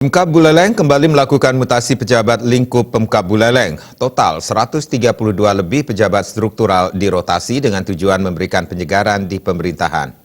Pemkab Buleleng kembali melakukan mutasi pejabat lingkup Pemkab Buleleng. Total 132 lebih pejabat struktural dirotasi dengan tujuan memberikan penyegaran di pemerintahan.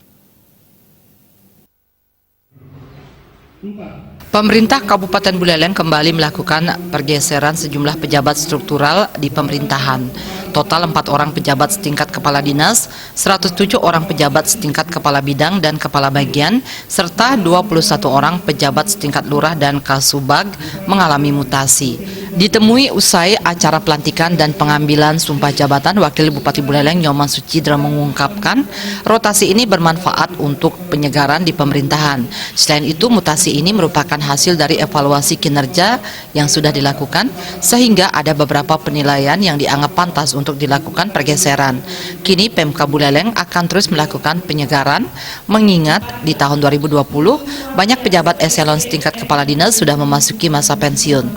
Pemerintah Kabupaten Buleleng kembali melakukan pergeseran sejumlah pejabat struktural di pemerintahan. Total 4 orang pejabat setingkat kepala dinas, 107 orang pejabat setingkat kepala bidang dan kepala bagian, serta 21 orang pejabat setingkat lurah dan kasubag mengalami mutasi. Ditemui usai acara pelantikan dan pengambilan sumpah jabatan, Wakil Bupati Buleleng Nyoman Sucidra mengungkapkan rotasi ini bermanfaat untuk penyegaran di pemerintahan. Selain itu, mutasi ini merupakan hasil dari evaluasi kinerja yang sudah dilakukan, sehingga ada beberapa penilaian yang dianggap pantas untuk dilakukan pergeseran. Kini Pemkab Buleleng akan terus melakukan penyegaran, mengingat di tahun 2020 banyak pejabat eselon setingkat kepala dinas sudah memasuki masa pensiun.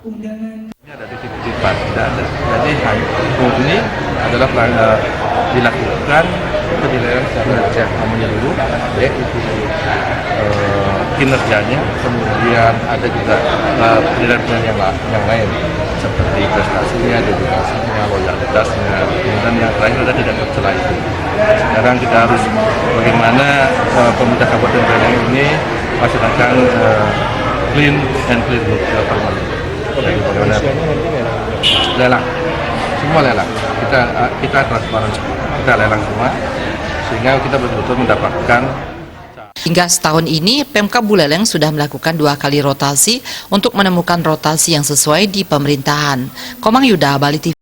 Ini ada di titik-titik tidak ada. Jadi ini adalah dilakukan penilaian kinerja menyeluruh, baik itu kinerjanya, kemudian ada juga penilaian yang lain seperti prestasinya, dedikasinya, loyalitasnya, dan yang terakhir ada tidak tercela itu. Sekarang kita harus bagaimana pemerintah Kabupaten Buleleng ini melaksanakan clean and clean permanent. Jadi bagaimana lelang, semua lelang, kita transparan, kita lelang semua, sehingga kita betul-betul mendapatkan. Hingga setahun ini, Pemkab Buleleng sudah melakukan 2 kali rotasi untuk menemukan rotasi yang sesuai di pemerintahan. Komang Yuda, Bali TV.